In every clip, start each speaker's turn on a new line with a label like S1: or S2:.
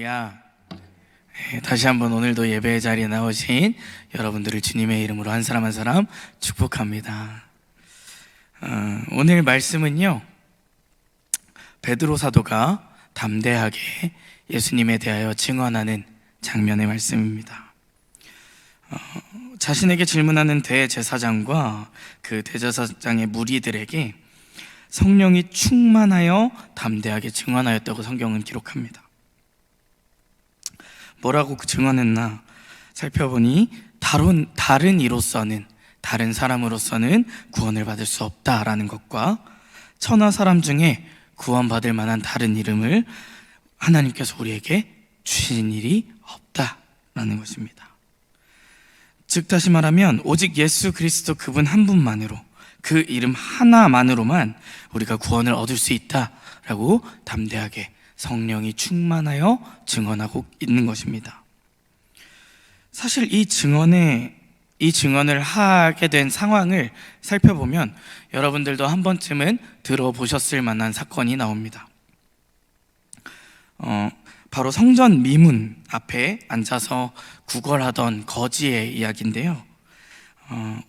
S1: 할렐루야. 다시 한번 오늘도 예배의 자리에 나오신 여러분들을 주님의 이름으로 한 사람 한 사람 축복합니다. 오늘 말씀은요, 베드로 사도가 담대하게 예수님에 대하여 증언하는 장면의 말씀입니다. 자신에게 질문하는 대제사장과 그 대제사장의 무리들에게 성령이 충만하여 담대하게 증언하였다고 성경은 기록합니다. 뭐라고 증언했나 살펴보니 다른 이로서는, 다른 사람으로서는 구원을 받을 수 없다라는 것과 천하 사람 중에 구원받을 만한 다른 이름을 하나님께서 우리에게 주신 일이 없다라는 것입니다. 즉 다시 말하면 오직 예수 그리스도 그분 한 분만으로, 그 이름 하나만으로만 우리가 구원을 얻을 수 있다라고 담대하게 성령이 충만하여 증언하고 있는 것입니다. 사실 이 증언을 하게 된 상황을 살펴보면 여러분들도 한 번쯤은 들어보셨을 만한 사건이 나옵니다. 바로 성전 미문 앞에 앉아서 구걸하던 거지의 이야기인데요.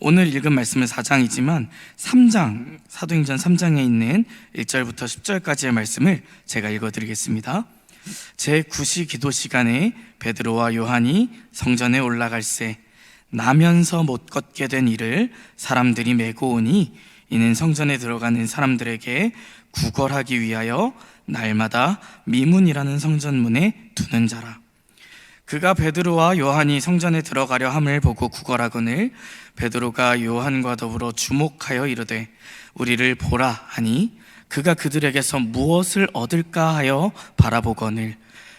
S1: 오늘 읽은 말씀은 4장이지만 3장, 사도행전 3장에 있는 1절부터 10절까지의 말씀을 제가 읽어드리겠습니다. 제9시 기도 시간에 베드로와 요한이 성전에 올라갈새 나면서 못 걷게 된 이를 사람들이 메고 오니 이는 성전에 들어가는 사람들에게 구걸하기 위하여 날마다 미문이라는 성전문에 두는 자라. 그가 베드로와 요한이 성전에 들어가려 함을 보고 구걸하거늘 베드로가 요한과 더불어 주목하여 이르되 우리를 보라 하니 그가 그들에게서 무엇을 얻을까 하여 바라보거늘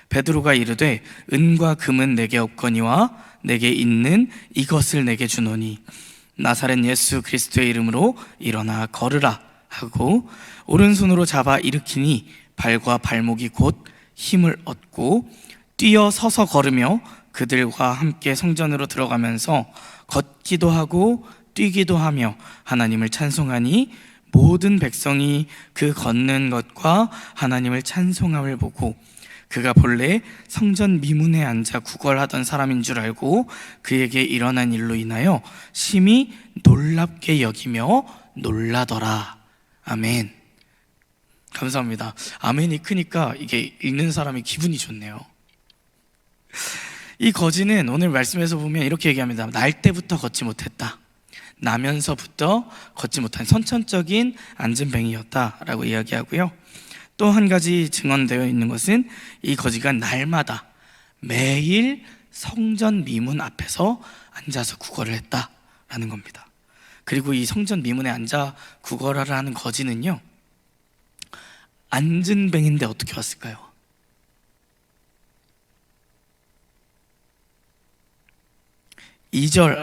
S1: 베드로가 이르되 은과 금은 내게 없거니와 내게 있는 이것을 내게 주노니 나사렛 예수 그리스도의 이름으로 일어나 걸으라 하고 오른손으로 잡아 일으키니 발과 발목이 곧 힘을 얻고 뛰어 서서 걸으며 그들과 함께 성전으로 들어가면서 걷기도 하고 뛰기도 하며 하나님을 찬송하니 모든 백성이 그 걷는 것과 하나님을 찬송함을 보고 그가 본래 성전 미문에 앉아 구걸하던 사람인 줄 알고 그에게 일어난 일로 인하여 심히 놀랍게 여기며 놀라더라. 아멘. 감사합니다. 아멘이 크니까 이게 읽는 사람이 기분이 좋네요. 이 거지는 오늘 말씀에서 보면 이렇게 얘기합니다. 날 때부터 걷지 못했다. 나면서부터 걷지 못한 선천적인 안진뱅이였다라고 이야기하고요. 또 한 가지 증언되어 있는 것은 이 거지가 날마다 매일 성전 미문 앞에서 앉아서 구걸을 했다라는 겁니다. 그리고 이 성전 미문에 앉아 구걸을 하는 거지는요, 안진뱅인데 어떻게 왔을까요?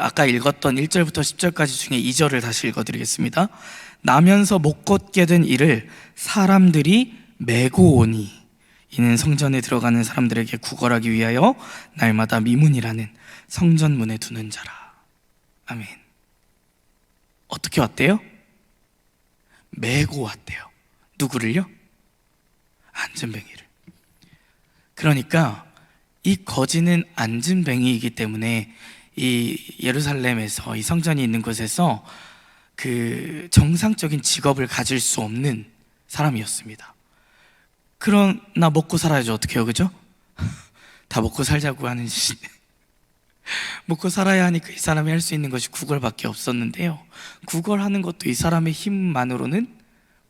S1: 아까 읽었던 1절부터 10절까지 중에 2절을 다시 읽어드리겠습니다. 나면서 못 걷게 된 이를 사람들이 메고 오니 이는 성전에 들어가는 사람들에게 구걸하기 위하여 날마다 미문이라는 성전문에 두는 자라. 아멘. 어떻게 왔대요? 메고 왔대요. 누구를요? 안진뱅이를. 그러니까 이 거지는 안진뱅이이기 때문에 이 예루살렘에서 이 성전이 있는 곳에서 그 정상적인 직업을 가질 수 없는 사람이었습니다. 그러나 먹고 살아야죠. 어떻게 해요? 그죠? 다 먹고 살자고 하는 짓인데 먹고 살아야 하니까 이 사람이 할 수 있는 것이 구걸밖에 없었는데요, 구걸하는 것도 이 사람의 힘만으로는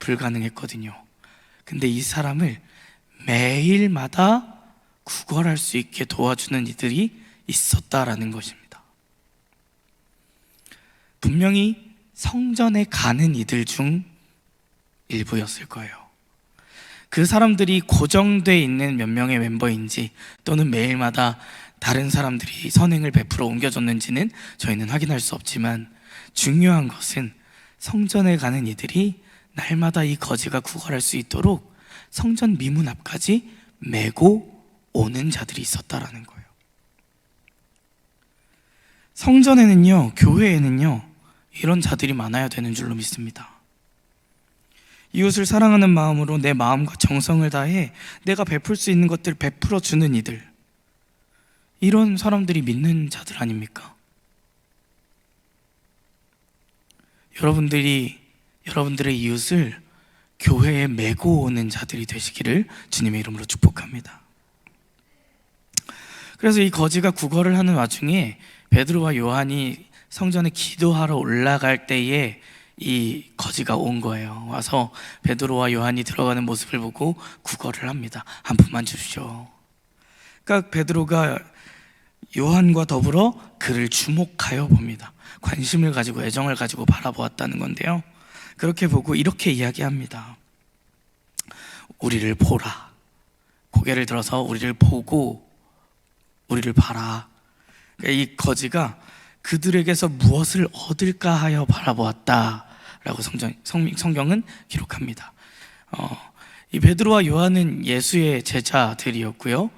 S1: 불가능했거든요. 근데 이 사람을 매일마다 구걸할 수 있게 도와주는 이들이 있었다라는 것입니다. 분명히 성전에 가는 이들 중 일부였을 거예요. 그 사람들이 고정되어 있는 몇 명의 멤버인지 또는 매일마다 다른 사람들이 선행을 베풀어 옮겨줬는지는 저희는 확인할 수 없지만 중요한 것은 성전에 가는 이들이 날마다 이 거지가 구걸할 수 있도록 성전 미문 앞까지 메고 오는 자들이 있었다라는 거예요. 성전에는요, 교회에는요, 이런 자들이 많아야 되는 줄로 믿습니다. 이웃을 사랑하는 마음으로 내 마음과 정성을 다해 내가 베풀 수 있는 것들 베풀어 주는 이들, 이런 사람들이 믿는 자들 아닙니까? 여러분들의 이웃을 교회에 메고 오는 자들이 되시기를 주님의 이름으로 축복합니다. 그래서 이 거지가 구걸을 하는 와중에 베드로와 요한이 성전에 기도하러 올라갈 때에 이 거지가 온 거예요. 와서 베드로와 요한이 들어가는 모습을 보고 구걸을 합니다. 한 푼만 주십시오. 그러니까 베드로가 요한과 더불어 그를 주목하여 봅니다. 관심을 가지고 애정을 가지고 바라보았다는 건데요, 그렇게 보고 이렇게 이야기합니다. 우리를 보라. 고개를 들어서 우리를 보고 우리를 봐라. 그러니까 이 거지가 그들에게서 무엇을 얻을까 하여 바라보았다라고 성경은 기록합니다. 이 베드로와 요한은 예수의 제자들이었고요,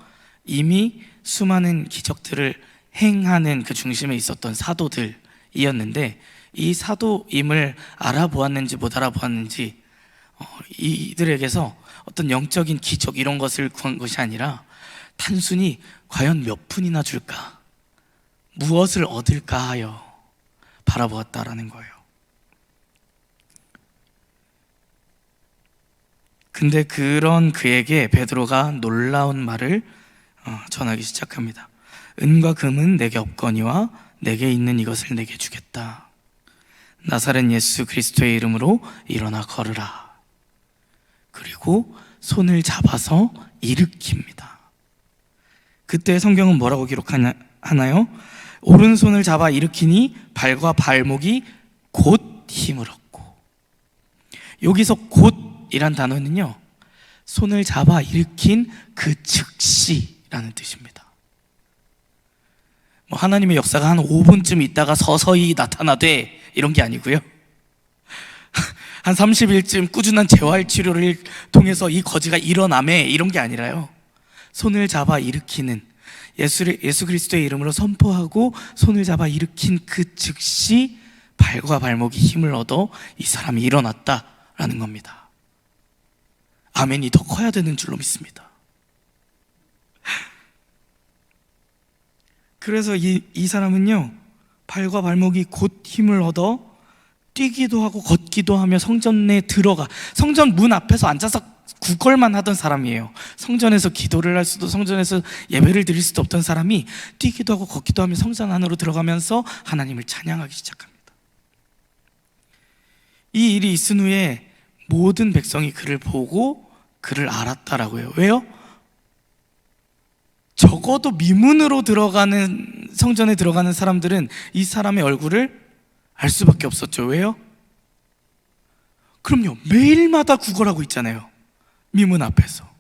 S1: 이미 수많은 기적들을 행하는 그 중심에 있었던 사도들이었는데, 이 사도임을 알아보았는지 못 알아보았는지 이들에게서 어떤 영적인 기적 이런 것을 구한 것이 아니라 단순히 과연 몇 푼이나 줄까, 무엇을 얻을까 하여 바라보았다라는 거예요. 근데 그런 그에게 베드로가 놀라운 말을 전하기 시작합니다. 은과 금은 내게 없거니와 내게 있는 이것을 내게 주겠다. 나사렛 예수 그리스도의 이름으로 일어나 걸으라. 그리고 손을 잡아서 일으킵니다. 그때 성경은 뭐라고 기록하나요? 오른손을 잡아 일으키니 발과 발목이 곧 힘을 얻고. 여기서 곧이란 단어는요, 손을 잡아 일으킨 그 즉시라는 뜻입니다. 하나님의 역사가 한 5분쯤 있다가 서서히 나타나되 이런 게 아니고요, 한 30일쯤 꾸준한 재활치료를 통해서 이 거지가 일어나매 이런 게 아니라요, 손을 잡아 일으키는, 예수 그리스도의 이름으로 선포하고 손을 잡아 일으킨 그 즉시 발과 발목이 힘을 얻어 이 사람이 일어났다라는 겁니다. 아멘이 더 커야 되는 줄로 믿습니다. 그래서 이 사람은요, 발과 발목이 곧 힘을 얻어 뛰기도 하고 걷기도 하며 성전에 들어가, 성전 문 앞에서 앉아서 구걸만 하던 사람이에요. 성전에서 기도를 할 수도, 성전에서 예배를 드릴 수도 없던 사람이 뛰기도 하고 걷기도 하며 성전 안으로 들어가면서 하나님을 찬양하기 시작합니다. 이 일이 있은 후에 모든 백성이 그를 보고 그를 알았다라고 해요. 왜요? 적어도 미문으로 들어가는, 성전에 들어가는 사람들은 이 사람의 얼굴을 알 수밖에 없었죠. 왜요? 그럼요, 매일마다 구걸하고 있잖아요, 미문 앞에서.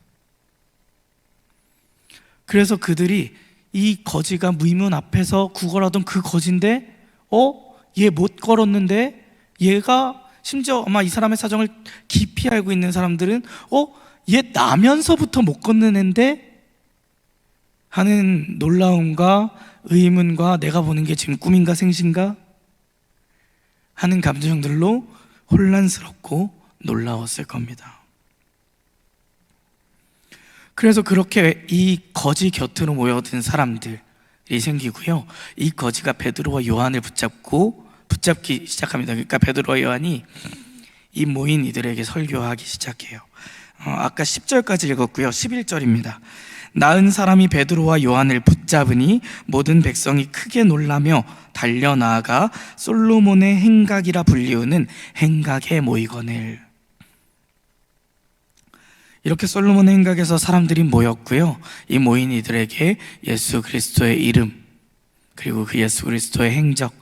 S1: 그래서 그들이 이 거지가 미문 앞에서 구걸하던 그 거지인데, 얘 못 걸었는데, 얘가 심지어 아마 이 사람의 사정을 깊이 알고 있는 사람들은 얘 나면서부터 못 걷는 앤데 하는 놀라움과 의문과 내가 보는 게 지금 꿈인가 생신가 하는 감정들로 혼란스럽고 놀라웠을 겁니다. 그래서 그렇게 이 거지 곁으로 모여든 사람들이 생기고요, 이 거지가 베드로와 요한을 붙잡기 시작합니다. 그러니까 베드로와 요한이 이 모인 이들에게 설교하기 시작해요. 아까 10절까지 읽었고요, 11절입니다. 나은 사람이 베드로와 요한을 붙잡으니 모든 백성이 크게 놀라며 달려나아가 솔로몬의 행각이라 불리우는 행각에 모이거늘. 이렇게 솔로몬의 행각에서 사람들이 모였고요, 이 모인 이들에게 예수 그리스도의 이름, 그리고 그 예수 그리스도의 행적,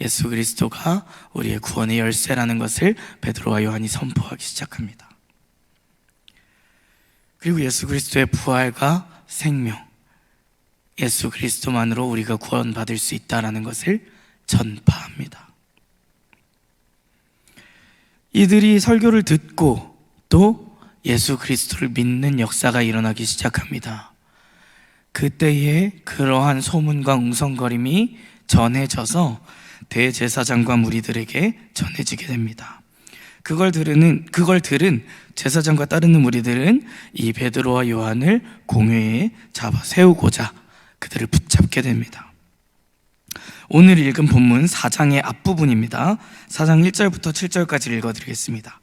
S1: 예수 그리스도가 우리의 구원의 열쇠라는 것을 베드로와 요한이 선포하기 시작합니다. 그리고 예수 그리스도의 부활과 생명, 예수 그리스도만으로 우리가 구원받을 수 있다는 것을 전파합니다. 이들이 설교를 듣고 또 예수 그리스도를 믿는 역사가 일어나기 시작합니다. 그때에 그러한 소문과 웅성거림이 전해져서 대제사장과 무리들에게 전해지게 됩니다. 그걸 들은 제사장과 따르는 무리들은 이 베드로와 요한을 공회에 잡아 세우고자 그들을 붙잡게 됩니다. 오늘 읽은 본문 4장의 앞부분입니다. 4장 1절부터 7절까지 읽어드리겠습니다.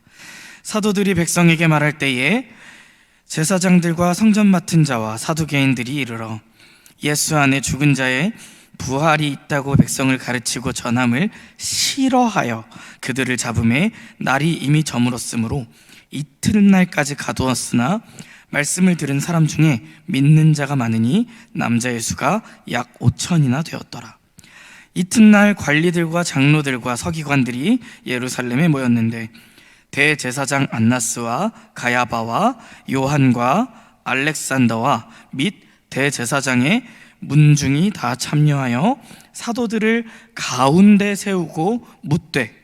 S1: 사도들이 백성에게 말할 때에 제사장들과 성전 맡은 자와 사두개인들이 이르러 예수 안에 죽은 자의 부활이 있다고 백성을 가르치고 전함을 싫어하여 그들을 잡음에 날이 이미 저물었으므로 이튿날까지 가두었으나 말씀을 들은 사람 중에 믿는 자가 많으니 남자의 수가 약 5천이나 되었더라. 이튿날 관리들과 장로들과 서기관들이 예루살렘에 모였는데 대제사장 안나스와 가야바와 요한과 알렉산더와 및 대제사장의 문중이 다 참여하여 사도들을 가운데 세우고 묻되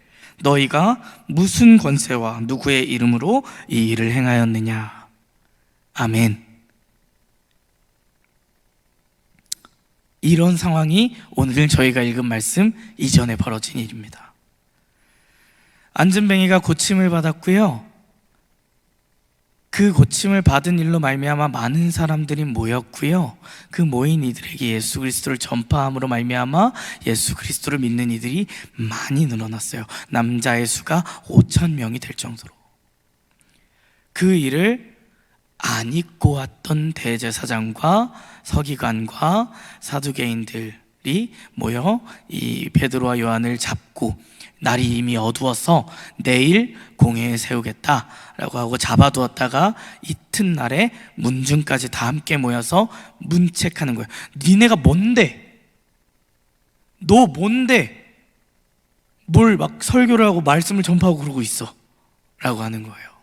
S1: 너희가 무슨 권세와 누구의 이름으로 이 일을 행하였느냐. 아멘. 이런 상황이 오늘 저희가 읽은 말씀 이전에 벌어진 일입니다. 안진뱅이가 고침을 받았고요, 그 고침을 받은 일로 말미암아 많은 사람들이 모였고요, 그 모인 이들에게 예수 그리스도를 전파함으로 말미암아 예수 그리스도를 믿는 이들이 많이 늘어났어요. 남자의 수가 5천 명이 될 정도로. 그 일을 안 잊고 왔던 대제사장과 서기관과 사두개인들이 모여 이 베드로와 요한을 잡고 날이 이미 어두워서 내일 공회에 세우겠다라고 하고 잡아두었다가 이튿날에 문중까지 다 함께 모여서 문책하는 거예요. 니네가 뭔데? 너 뭔데? 뭘 막 설교를 하고 말씀을 전파하고 그러고 있어? 라고 하는 거예요.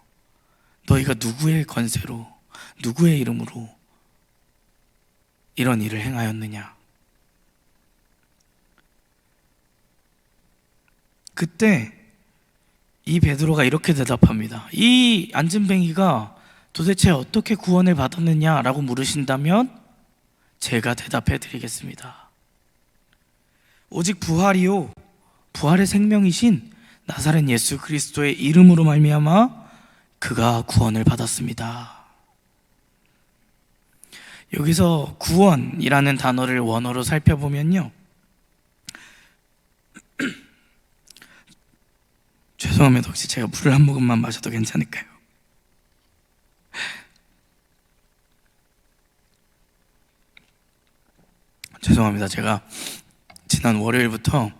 S1: 너희가 누구의 권세로, 누구의 이름으로 이런 일을 행하였느냐? 그때 이 베드로가 이렇게 대답합니다. 이 안진뱅이가 도대체 어떻게 구원을 받았느냐라고 물으신다면 제가 대답해 드리겠습니다. 오직 부활이요, 부활의 생명이신 나사렛 예수 그리스도의 이름으로 말미암아 그가 구원을 받았습니다. 여기서 구원이라는 단어를 원어로 살펴보면요, 죄송합니다. 혹시 제가 물을 한 모금만 마셔도 괜찮을까요? 죄송합니다. 제가 지난 월요일부터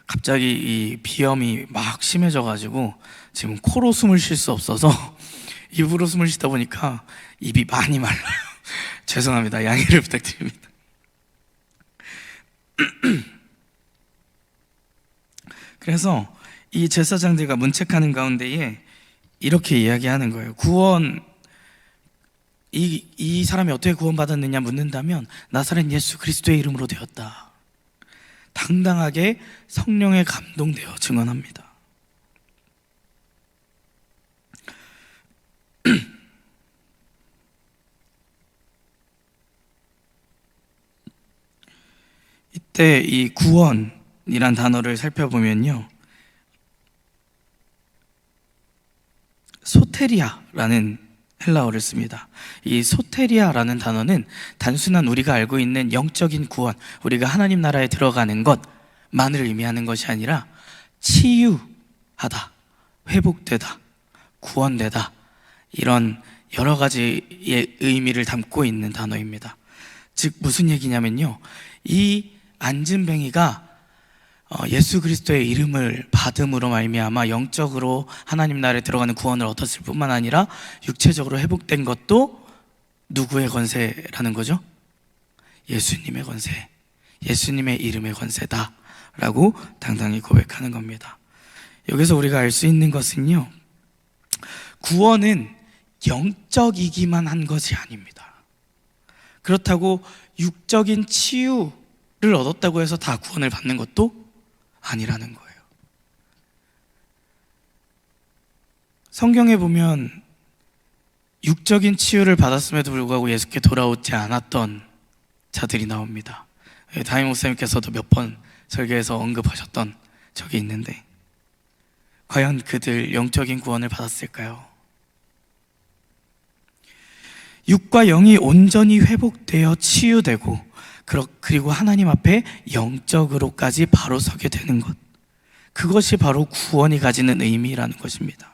S1: 갑자기 이 비염이 막 심해져가지고 지금 코로 숨을 쉴 수 없어서 입으로 숨을 쉬다 보니까 입이 많이 말라요. 죄송합니다. 양해를 부탁드립니다. 그래서 이 제사장들과 문책하는 가운데에 이렇게 이야기하는 거예요. 구원, 이 사람이 어떻게 구원받았느냐 묻는다면 나사렛 예수 그리스도의 이름으로 되었다. 당당하게 성령에 감동되어 증언합니다. 이때 이 구원이란 단어를 살펴보면요, 소테리아라는 헬라어를 씁니다. 이 소테리아라는 단어는 단순한 우리가 알고 있는 영적인 구원, 우리가 하나님 나라에 들어가는 것만을 의미하는 것이 아니라 치유하다, 회복되다, 구원되다, 이런 여러 가지의 의미를 담고 있는 단어입니다. 즉 무슨 얘기냐면요, 이 안진뱅이가 예수 그리스도의 이름을 받음으로 말미암아 영적으로 하나님 나라에 들어가는 구원을 얻었을 뿐만 아니라 육체적으로 회복된 것도 누구의 권세라는 거죠? 예수님의 권세, 예수님의 이름의 권세다 라고 당당히 고백하는 겁니다. 여기서 우리가 알 수 있는 것은요, 구원은 영적이기만 한 것이 아닙니다. 그렇다고 육적인 치유를 얻었다고 해서 다 구원을 받는 것도 아니라는 거예요. 성경에 보면 육적인 치유를 받았음에도 불구하고 예수께 돌아오지 않았던 자들이 나옵니다. 담임 목사님께서도 몇 번 설교에서 언급하셨던 적이 있는데, 과연 그들 영적인 구원을 받았을까요? 육과 영이 온전히 회복되어 치유되고 그리고 하나님 앞에 영적으로까지 바로 서게 되는 것, 그것이 바로 구원이 가지는 의미라는 것입니다.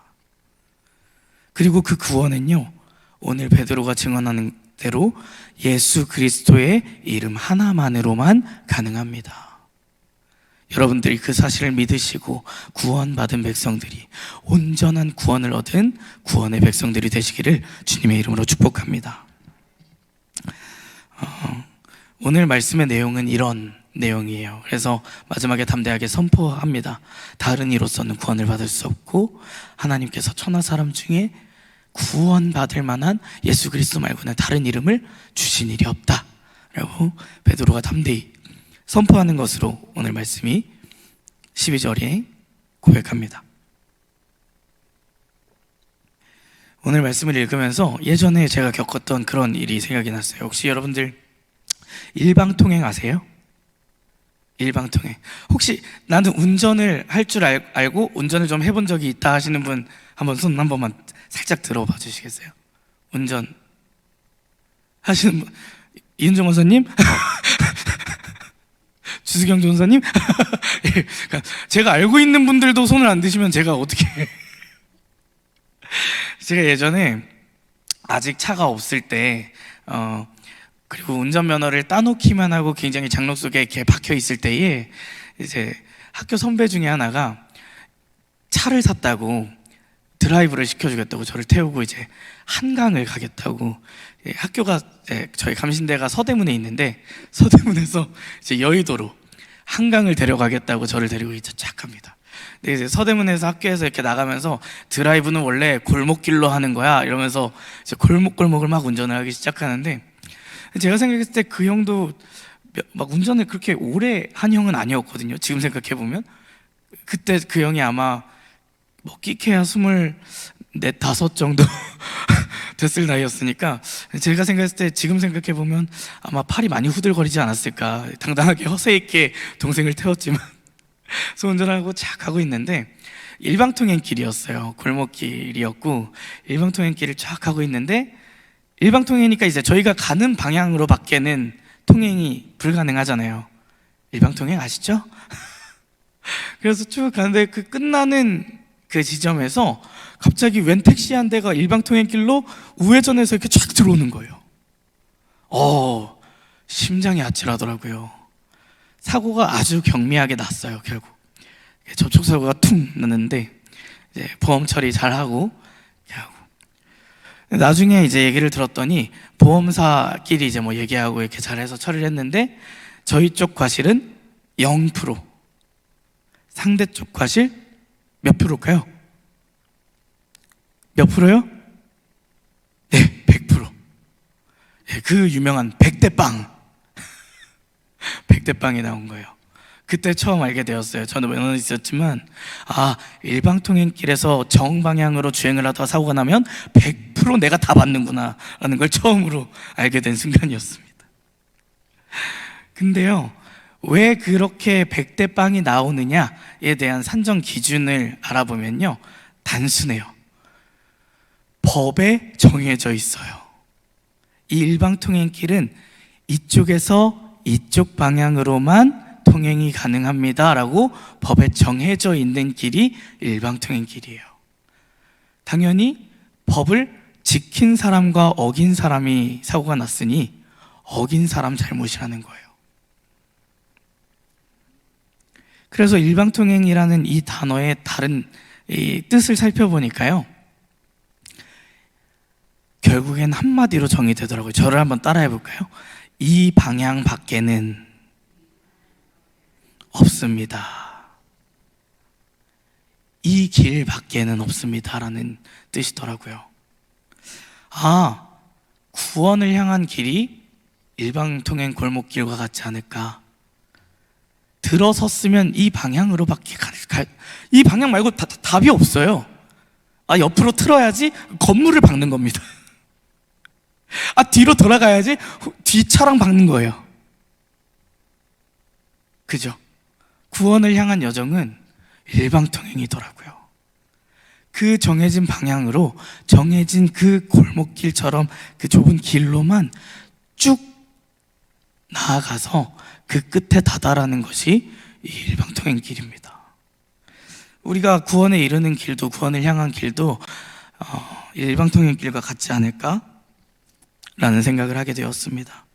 S1: 그리고 그 구원은요, 오늘 베드로가 증언하는 대로 예수 그리스도의 이름 하나만으로만 가능합니다. 여러분들이 그 사실을 믿으시고 구원받은 백성들이, 온전한 구원을 얻은 구원의 백성들이 되시기를 주님의 이름으로 축복합니다. 오늘 말씀의 내용은 이런 내용이에요. 그래서 마지막에 담대하게 선포합니다. 다른 이로서는 구원을 받을 수 없고 하나님께서 천하 사람 중에 구원받을 만한 예수 그리스도 말고는 다른 이름을 주신 일이 없다 라고 베드로가 담대히 선포하는 것으로 오늘 말씀이 12절에 고백합니다. 오늘 말씀을 읽으면서 예전에 제가 겪었던 그런 일이 생각이 났어요. 혹시 여러분들 일방통행 아세요? 일방통행. 혹시 나는 운전을 할 줄 알고 운전을 좀 해본 적이 있다 하시는 분 한번 손 한 번만 살짝 들어봐 주시겠어요? 운전 하시는 분, 이은정 원사님? 주수경 전사님? 제가 알고 있는 분들도 손을 안 드시면 제가 어떻게 제가 예전에 아직 차가 없을 때 그리고 운전면허를 따놓기만 하고 굉장히 장롱 속에 이렇게 박혀 있을 때에 이제 학교 선배 중에 하나가 차를 샀다고 드라이브를 시켜주겠다고 저를 태우고 이제 한강을 가겠다고, 학교가 저희 감신대가 서대문에 있는데 서대문에서 이제 여의도로 한강을 데려가겠다고 저를 데리고 이제 쫙 갑니다. 근데 이제 서대문에서 학교에서 이렇게 나가면서 드라이브는 원래 골목길로 하는 거야 이러면서 이제 골목골목을 막 운전을 하기 시작하는데, 제가 생각했을 때 그 형도 막 운전을 그렇게 오래 한 형은 아니었거든요. 지금 생각해보면 그때 그 형이 아마 뭐 끼케야 24, 5 정도 됐을 나이였으니까, 제가 생각했을 때 지금 생각해보면 아마 팔이 많이 후들거리지 않았을까. 당당하게 허세 있게 동생을 태웠지만 그래서 운전하고 착 가고 있는데 일방통행 길이었어요. 골목길이었고 일방통행길을 쫙 가고 있는데, 일방통행이니까 이제 저희가 가는 방향으로 밖에는 통행이 불가능하잖아요. 일방통행 아시죠? 그래서 쭉 가는데 그 끝나는 그 지점에서 갑자기 웬 택시 한 대가 일방통행길로 우회전해서 이렇게 쫙 들어오는 거예요. 심장이 아찔하더라고요. 사고가 아주 경미하게 났어요. 결국 접촉사고가 퉁 났는데 이제 보험 처리 잘 하고 나중에 이제 얘기를 들었더니 보험사끼리 이제 뭐 얘기하고 이렇게 잘해서 처리를 했는데, 저희 쪽 과실은 0%, 상대 쪽 과실 몇 프로일까요? 몇 프로요? 네, 100%. 그 유명한 100대 빵 100대 빵이 나온 거예요. 그때 처음 알게 되었어요. 저는 면허는 있었지만 일방통행길에서 정방향으로 주행을 하다가 사고가 나면 100% 내가 다 받는구나 라는 걸 처음으로 알게 된 순간이었습니다. 근데요, 왜 그렇게 100대 빵이 나오느냐에 대한 산정 기준을 알아보면요, 단순해요. 법에 정해져 있어요. 이 일방통행길은 이쪽에서 이쪽 방향으로만 통행이 가능합니다 라고 법에 정해져 있는 길이 일방통행길이에요. 당연히 법을 지킨 사람과 어긴 사람이 사고가 났으니 어긴 사람 잘못이라는 거예요. 그래서 일방통행이라는 이 단어의 다른 이 뜻을 살펴보니까요, 결국엔 한마디로 정의되더라고요. 저를 한번 따라해 볼까요? 이 방향 밖에는 없습니다. 이 길 밖에는 없습니다 라는 뜻이더라고요. 구원을 향한 길이 일방통행 골목길과 같지 않을까. 들어섰으면 이 방향으로 밖에 이 방향 말고 답이 없어요. 옆으로 틀어야지 건물을 박는 겁니다. 뒤로 돌아가야지 뒤 차랑 박는 거예요. 그죠? 구원을 향한 여정은 일방통행이더라고요. 그 정해진 방향으로, 정해진 그 골목길처럼 그 좁은 길로만 쭉 나아가서 그 끝에 다다라는 것이 이 일방통행길입니다. 우리가 구원에 이르는 길도, 구원을 향한 길도 일방통행길과 같지 않을까? 라는 생각을 하게 되었습니다.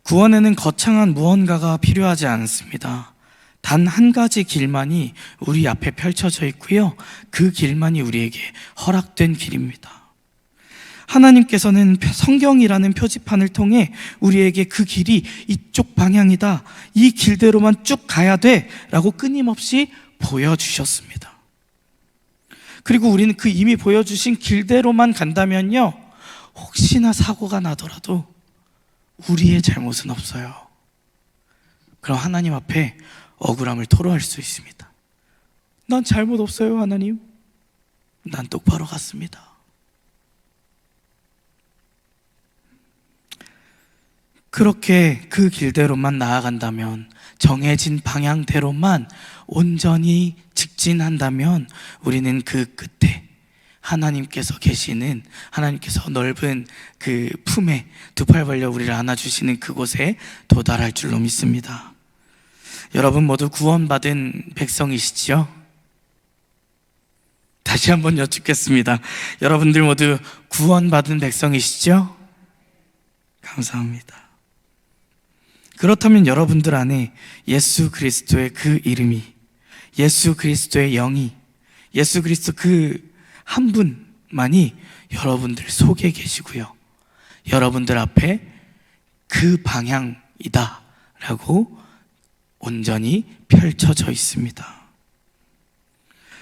S1: 구원에는 거창한 무언가가 필요하지 않습니다. 단 한 가지 길만이 우리 앞에 펼쳐져 있고요, 그 길만이 우리에게 허락된 길입니다. 하나님께서는 성경이라는 표지판을 통해 우리에게 그 길이 이쪽 방향이다, 이 길대로만 쭉 가야 돼 라고 끊임없이 보여주셨습니다. 그리고 우리는 그 이미 보여주신 길대로만 간다면요, 혹시나 사고가 나더라도 우리의 잘못은 없어요. 그럼 하나님 앞에 억울함을 토로할 수 있습니다. 난 잘못 없어요, 하나님. 난 똑바로 갔습니다. 그렇게 그 길대로만 나아간다면, 정해진 방향대로만 온전히 직진한다면 우리는 그 끝에 하나님께서 계시는, 하나님께서 넓은 그 품에 두 팔 벌려 우리를 안아주시는 그곳에 도달할 줄로 믿습니다. 여러분 모두 구원받은 백성이시지요? 다시 한번 여쭙겠습니다. 여러분들 모두 구원받은 백성이시죠? 감사합니다. 그렇다면 여러분들 안에 예수 그리스도의 그 이름이, 예수 그리스도의 영이, 예수 그리스도 그 한 분만이 여러분들 속에 계시고요, 여러분들 앞에 그 방향이다 라고 온전히 펼쳐져 있습니다.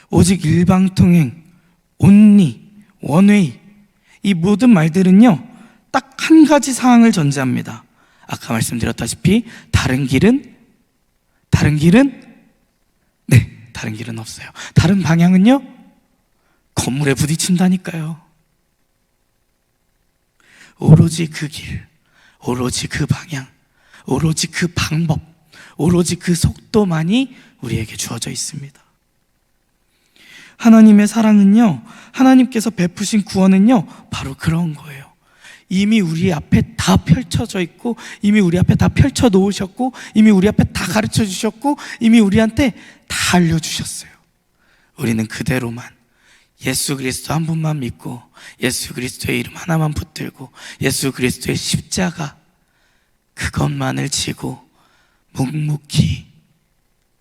S1: 오직 일방통행, 온리, 원웨이, 이 모든 말들은요 딱 한 가지 사항을 전제합니다. 아까 말씀드렸다시피 다른 길은 네, 다른 길은 없어요. 다른 방향은요 건물에 부딪힌다니까요. 오로지 그 길, 오로지 그 방향, 오로지 그 방법, 오로지 그 속도만이 우리에게 주어져 있습니다. 하나님의 사랑은요, 하나님께서 베푸신 구원은요 바로 그런 거예요. 이미 우리 앞에 다 펼쳐져 있고, 이미 우리 앞에 다 펼쳐 놓으셨고, 이미 우리 앞에 다 가르쳐 주셨고, 이미 우리한테 다 알려주셨어요. 우리는 그대로만, 예수 그리스도 한 분만 믿고, 예수 그리스도의 이름 하나만 붙들고, 예수 그리스도의 십자가 그것만을 지고 묵묵히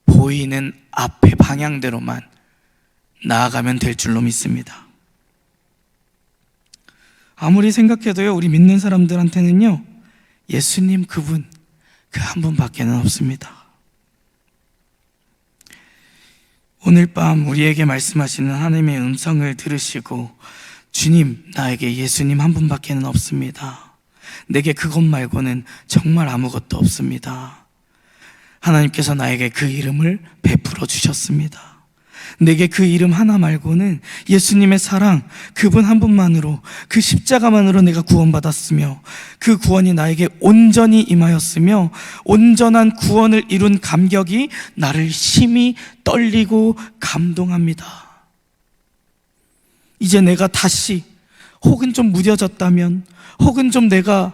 S1: 보이는 앞의 방향대로만 나아가면 될 줄로 믿습니다. 아무리 생각해도요, 우리 믿는 사람들한테는요 예수님 그분, 그 한 분밖에는 없습니다. 오늘 밤 우리에게 말씀하시는 하나님의 음성을 들으시고, 주님, 나에게 예수님 한 분밖에는 없습니다. 내게 그것 말고는 정말 아무것도 없습니다. 하나님께서 나에게 그 이름을 베풀어 주셨습니다. 내게 그 이름 하나 말고는 예수님의 사랑, 그분 한 분만으로, 그 십자가만으로 내가 구원받았으며, 그 구원이 나에게 온전히 임하였으며, 온전한 구원을 이룬 감격이 나를 심히 떨리고 감동합니다. 이제 내가 다시, 혹은 좀 무뎌졌다면, 혹은 좀 내가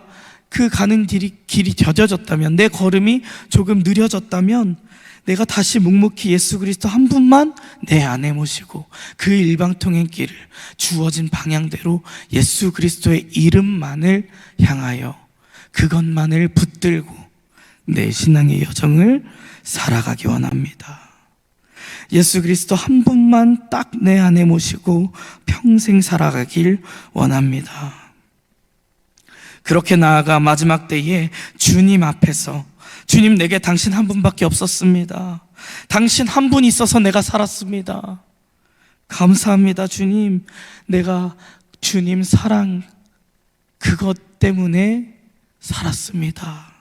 S1: 그 가는 길이 더뎌졌다면, 내 걸음이 조금 느려졌다면, 내가 다시 묵묵히 예수 그리스도 한 분만 내 안에 모시고, 그 일방통행길을 주어진 방향대로 예수 그리스도의 이름만을 향하여 그것만을 붙들고 내 신앙의 여정을 살아가기 원합니다. 예수 그리스도 한 분만 딱 내 안에 모시고 평생 살아가길 원합니다. 그렇게 나아가 마지막 때에 주님 앞에서, 주님, 내게 당신 한 분밖에 없었습니다. 당신 한 분 있어서 내가 살았습니다. 감사합니다, 주님. 내가 주님 사랑, 그것 때문에 살았습니다.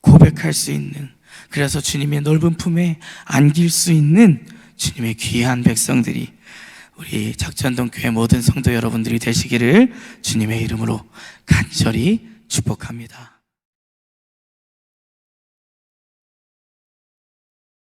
S1: 고백할 수 있는, 그래서 주님의 넓은 품에 안길 수 있는 주님의 귀한 백성들이, 우리 작전동 교회 모든 성도 여러분들이 되시기를 주님의 이름으로 간절히 축복합니다.